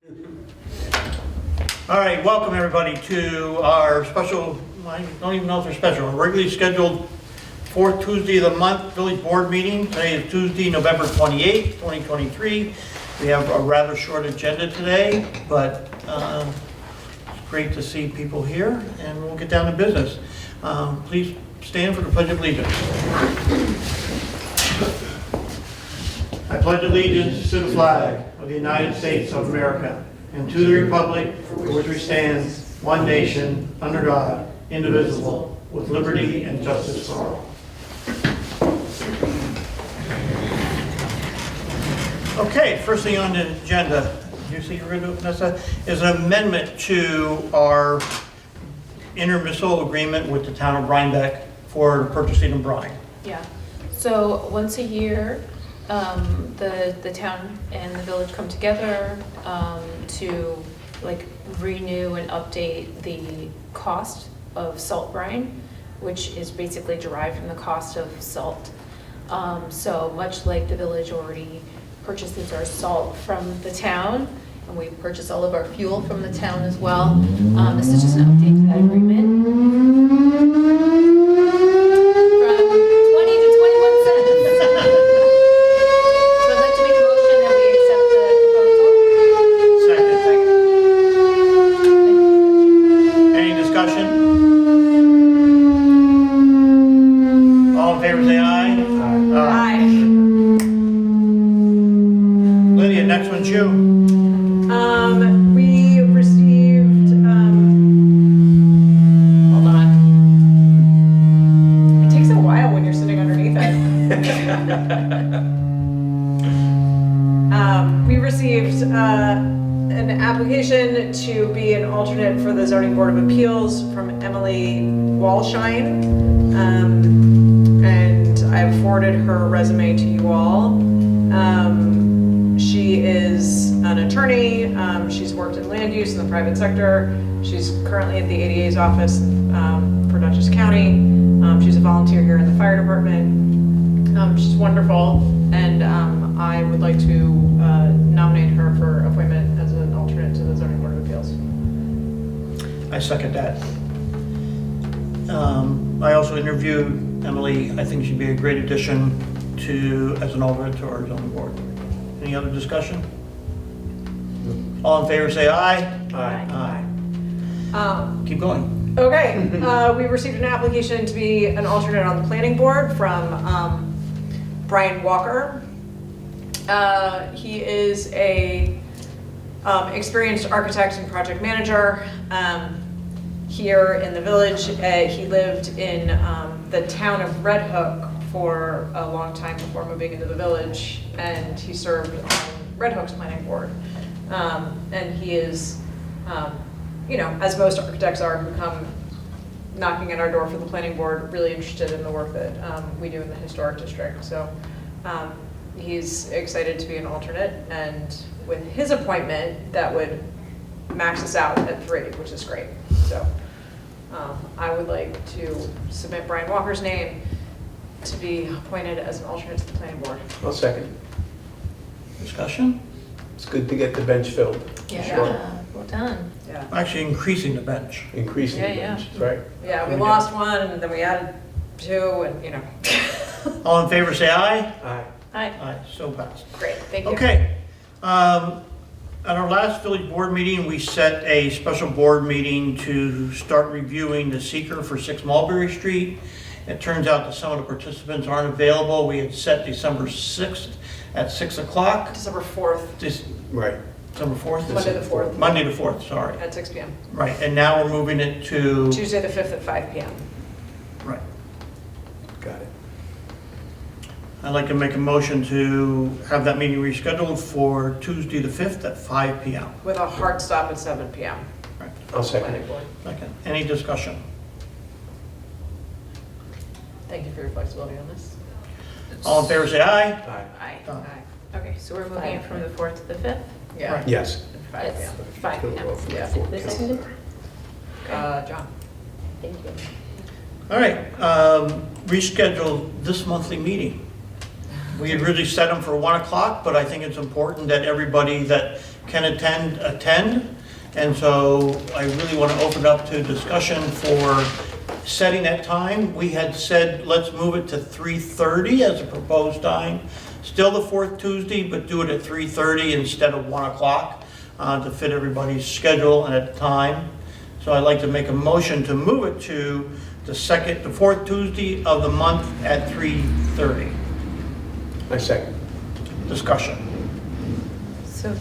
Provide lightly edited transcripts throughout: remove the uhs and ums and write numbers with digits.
All right, welcome everybody to our special, I don't even know if they're special, our regularly scheduled fourth Tuesday of the month village board meeting. Today is Tuesday, November 28th, 2023. We have a rather short agenda today, but it's great to see people here, and we'll get down to business. Please stand for the Pledge of Allegiance. I pledge allegiance to the flag of the United States of America and to the republic for which we stand, one nation, under God, indivisible, with liberty and justice for all. Okay, first thing on the agenda, you see, Vanessa, is an amendment to our intermunicipal agreement with the town of Rhinebeck for purchasing of brine. Yeah, so once a year, the town and the village come together to like renew and update the cost of salt brine, which is basically derived from the cost of salt. So much like the village already purchases our salt from the town, and we purchase all of our fuel from the town as well, this is just an update to that agreement. To be an alternate for the Zoning Board of Appeals from Emily Walshine, and I've forwarded her resume to you all. She is an attorney. She's worked in land use in the private sector. She's currently at the ADA's office for Dutchess County. She's a volunteer here in the fire department. She's wonderful, and I would like to nominate her for appointment as an alternate to the Zoning Board of Appeals. I second that. I also interviewed Emily. I think she'd be a great addition as an alternate to our zoning board. Any other discussion? All in favor say aye. Aye. Aye. Keep going. Okay, we received an application to be an alternate on the planning board from Brian Walker. He is a experienced architect and project manager here in the village. He lived in the town of Red Hook for a long time before moving into the village, and he served on Red Hook's planning board. And he is, you know, as most architects are who come knocking at our door for the planning board, really interested in the work that we do in the historic district. So he's excited to be an alternate, and with his appointment, that would max us out at 3, which is great. So I would like to submit Brian Walker's name to be appointed as an alternate to the planning board. I'll second. Discussion? It's good to get the bench filled. Yeah, Sure. well done. Yeah. Actually increasing the bench. Increasing the Yeah. bench, right? Yeah, we lost one, and then we added 2, and you know. All in favor say aye. Aye. Aye. Aye, so passed. Great, thank you. Okay. At our last village board meeting, we set a special board meeting to start reviewing the seeker for 6 Mulberry Street. It turns out that some of the participants aren't available. We had set December 6th at 6 o'clock. December 4th, Right. December 4th? Monday the 4th. Monday the 4th, sorry. at 6 p.m. Right, and now we're moving it to... Tuesday the 5th at 5 p.m. Right. Got it. I'd like to make a motion to have that meeting rescheduled for Tuesday the 5th at 5 p.m. with a hard stop at 7 p.m. Right. I'll second Planning it. board. Second. Any discussion? Thank you for your flexibility on this. All in favor say aye. Aye. Aye. Done. Aye. Okay, so we're moving it from the 4th to the 5th? Yeah. Right. Yes. 5 It's p.m. 5 p.m. Yeah. Who seconded? John. Thank you. All right, reschedule this monthly meeting. We had really set them for 1 o'clock, but I think it's important that everybody that can attend. And so I really want to open up to discussion for setting that time. We had said, let's move it to 3:30 as a proposed time. Still the fourth Tuesday, but do it at 3:30 instead of 1 o'clock to fit everybody's schedule and at the time. So I'd like to make a motion to move it to the fourth Tuesday of the month at 3:30. I second. Discussion. So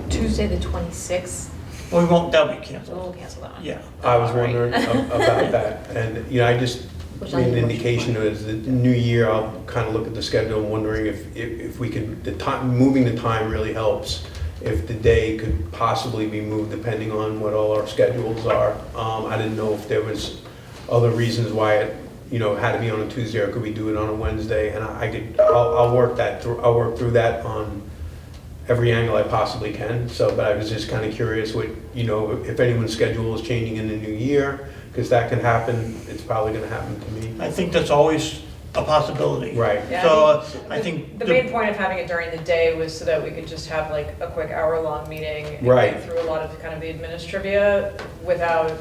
Tuesday, the 26th, Well, we won't, that'll be so canceled. we'll cancel that one. Yeah. I was All right. wondering about that, and, I just Which made I an think we indication should- as the new year, I'll kind of look at the schedule and wondering if we could, the time, moving the time really helps. If the day could possibly be moved depending on what all our schedules are. I didn't know if there was other reasons why it, had to be on a Tuesday, or could we do it on a Wednesday? And I'll work that through, I'll work through that on every angle I possibly can. So, but I was just kind of curious what, if anyone's schedule is changing in the new year, because that can happen. It's probably going to happen to me. I think that's always a possibility. Right. Yeah, So I think. The main point of having it during the day was so that we could just have like a quick hour-long meeting and Right. get through a lot of kind of the administrivia without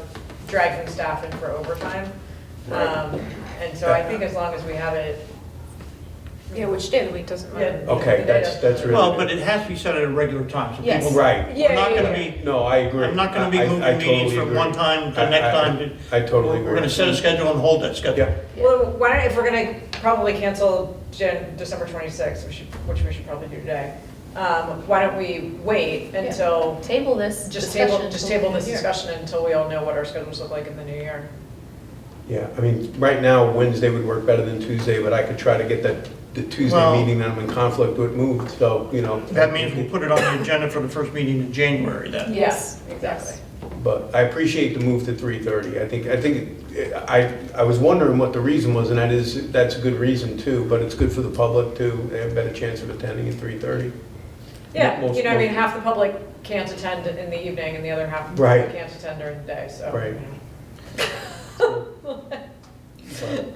dragging staff in for overtime. Right. And so I think as long as we have it, Yeah, which day of the week doesn't matter. Yeah. Okay, that's really. Well, but it has to be set at a regular time, so Yes. people. Right. We're not gonna be, No, I agree. I'm not gonna be I moving meetings totally from agree. one time to next time. I totally agree. We're gonna set a schedule and hold that schedule. Yeah. well, why don't, if we're gonna probably cancel December 26th, which we should probably do today, why don't we wait until, Table this just discussion table this until the new year. discussion until we all know what our schedules look like in the new year. Yeah, I mean, right now, Wednesday would work better than Tuesday, but I could try to get the Tuesday Well- meeting that I'm in conflict with moved, so, That means we'll put it on the agenda for the first meeting in January then. Yes, Exactly. But I appreciate the move to 3:30. I was wondering what the reason was, and that's a good reason too, but it's good for the public too. They have a better chance of attending at 3:30. Yeah, Most- I mean, half the public can't attend in the evening and the other half of the Right. public can't attend during the day, so. Right. But-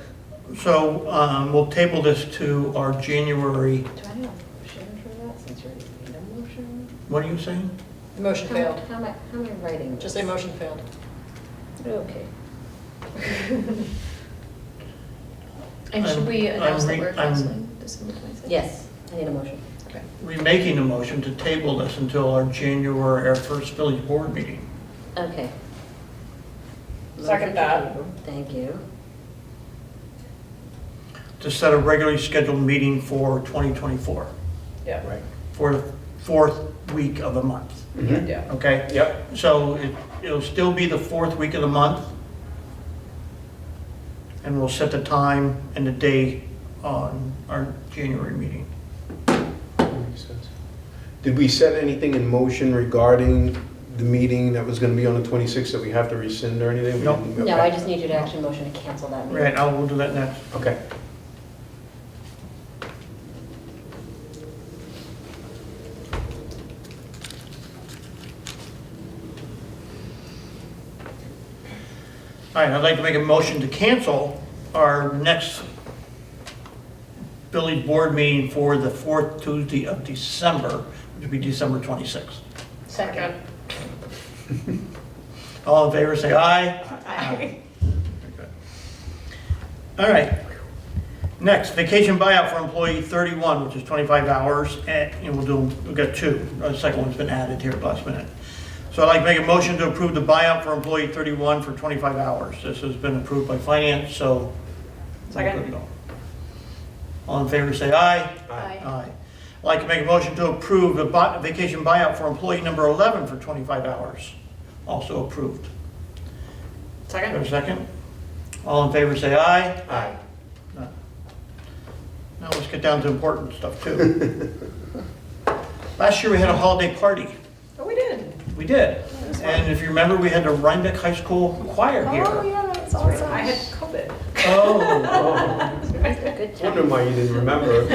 So we'll table this to our January, Do I need a motion for that since you already made a motion? what are you saying? Motion failed. How am I writing? Just say this? motion failed. Okay. And should we I'm announce that re- we're I'm- canceling December 26th? Yes, I need a motion. Remaking a motion to table this until our first village board meeting. Okay. Second that. Thank you. To set a regularly scheduled meeting for 2024, Yeah, Right. for the fourth week of the month, Mhm. yeah. okay? Yep, So it'll still be the fourth week of the month. And we'll set the time and the date on our January meeting. makes sense. Did we set anything in motion regarding the meeting that was gonna be on the 26th that we have to rescind or anything? We No. didn't? No, Okay. I just need you to actually motion to cancel that meeting. Right, we'll do that next. Okay. All right, I'd like to make a motion to cancel our next village board meeting for the fourth Tuesday of December, which would be December 26th. Second. All in favor, say aye. Aye. All right. Next, vacation buyout for employee 31, which is 25 hours, and we've got two. The second one's been added here at the last minute. So I'd like to make a motion to approve the buyout for employee 31 for 25 hours. This has been approved by finance, so. we're good to Second. go. All in favor, say aye. Aye. Aye. I'd like to make a motion to approve the vacation buyout for employee number 11 for 25 hours. Also approved. Is there a Second? second? All in favor, say aye. Aye. None. Now let's get down to important stuff too. Last year we had a holiday party. Oh, we did. We did. was fun. And if you remember, we had the Rhinebeck High School choir here. Oh, yeah, that's awesome. I had COVID. Oh. Good job. Wondering why you didn't remember.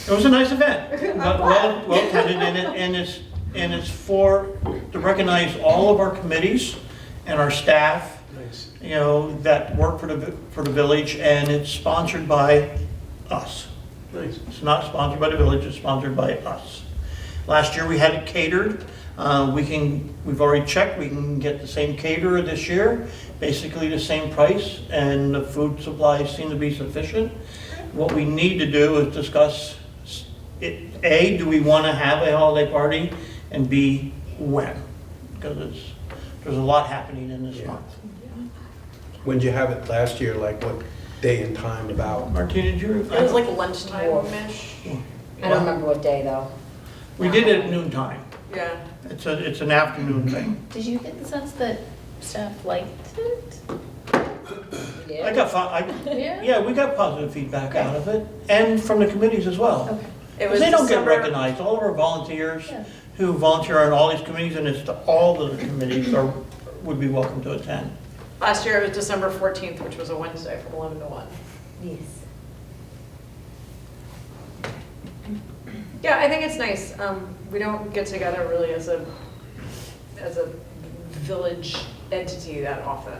It was a nice event, well attended, and it's to recognize all of our committees and our staff, Nice. that work for the village, and it's sponsored by us. Nice. It's not sponsored by the village, it's sponsored by us. Last year, we had it catered. We've already checked, we can get the same caterer this year, basically the same price, and the food supplies seem to be sufficient. What we need to do is discuss, A, do we want to have a holiday party, and B, when? Because there's a lot happening in this Yeah. month. When'd you have it last year, like what day and time about? Martina, did you? It was like lunchtime-ish. I don't remember what day though. We did it at noontime. Yeah. It's an afternoon thing. Did you get the sense that staff liked it? I got, Yeah? yeah, we got positive feedback out of it, and from the committees as well. Okay. It was They don't get December- recognized, all of our volunteers Yeah. who volunteer on all these committees, and it's to all of the committees would be welcome to attend. Last year it was December 14th, which was a Wednesday from 11 to 1. Yes. Yeah, I think it's nice. We don't get together really as a village entity that often.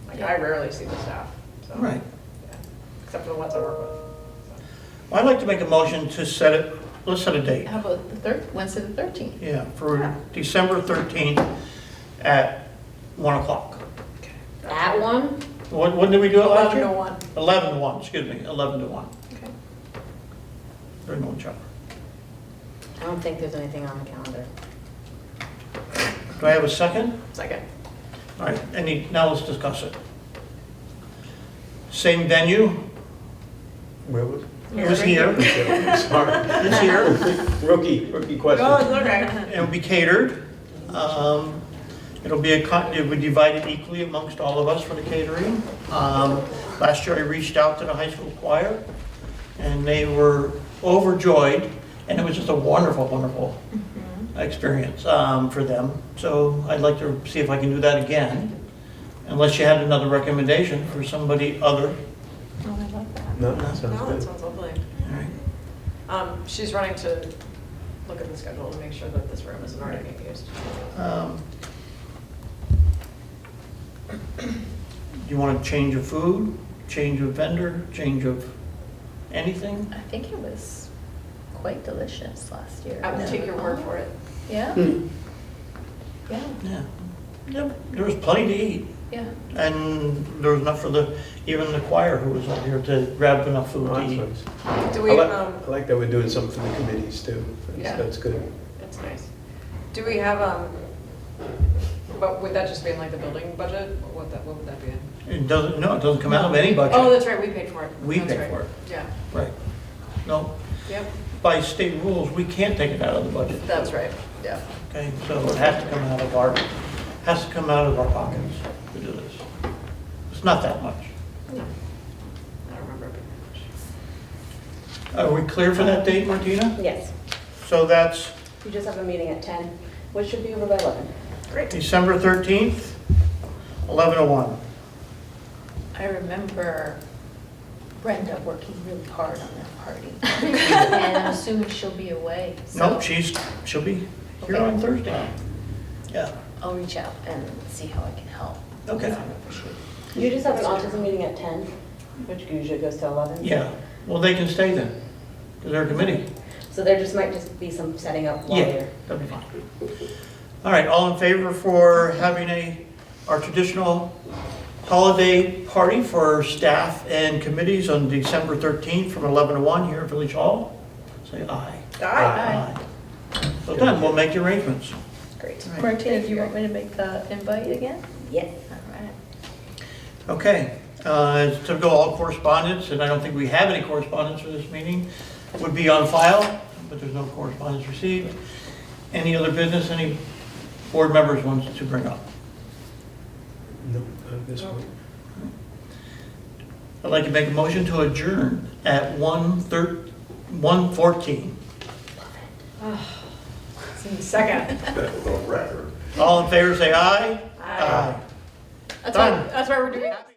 Like, I rarely see the staff, so. Right. Yeah. Except for the ones I work with. Well, I'd like to make a motion to set it, let's set a date. How about Wednesday the 13th? Yeah, for Yeah. December 13th at 1 o'clock. At 1? When did we do it last 11 year? to 1. 11 to 1, excuse me, 11 to 1. Okay. There's no trouble. I don't think there's anything on the calendar. Do I have a second? Second. All right, now let's discuss it. Same venue, Where was? it was here, Sorry. it's here. Rookie question. No, it's okay. It'll be catered. It'll be it'll be divided equally amongst all of us for the catering. Last year I reached out to the high school choir, and they were overjoyed, and it was just a wonderful, wonderful experience for them. So I'd like to see if I can do that again, unless you had another recommendation for somebody other. Oh, I love that. No, that sounds No, that good. sounds lovely. All right. She's running to look at the schedule to make sure that this room isn't already being used. Do you want to change of food, change of vendor, change of anything? I think it was quite delicious last year. I will take your word for it. Yeah? Hmm. Yeah, Yeah. Yep, there was plenty to eat, yeah. and there was enough for even the choir who was out here to grab enough food Oh, to that's eat. nice. Do I we, like, I like that we're doing something for the committees too. Yeah. That's good. it's nice. Do we have, but would that just be in like the building budget? Or what would that be in? It doesn't come out of any budget. Oh, that's right, we paid for it. We That's paid right. for it. Yeah, Right. No, yep, by state rules, we can't take it out of the budget. that's right, yeah. Okay, so it has to come out of our pockets to do this. It's not that much. I don't remember it being much. Are we clear for that date, Martina? Yes. So that's You just have a meeting at 10, which should be over by 11. Great. December 13th, 11 to 1. I remember Brenda working really hard on that party. And I'm assuming she'll be away. so Nope, she'll be here Okay. on Thursday. Yeah, I'll reach out and see how I can help. Okay. I appreciate it. You just have an autism meeting at 10, which usually goes to 11. yeah. Well, they can stay then, because they're a committee. So there might just be some setting up while Yeah, you're. that'll be fine. All right, all in favor for having our traditional holiday party for staff and committees on December 13th from 11 to 1 here at Village Hall? Say aye. Aye. So then, we'll make the arrangements. Great. All right. Martina, do you want me to make the invite again? Yes. All right. Okay, as typical, all correspondence, and I don't think we have any correspondence for this meeting, would be on file, but there's no correspondence received. Any other business, any board members wants to bring up? No, not at this point. I'd like to make a motion to adjourn at 1:14. Second. All in favor, say aye. Aye. Done. That's why we're doing that.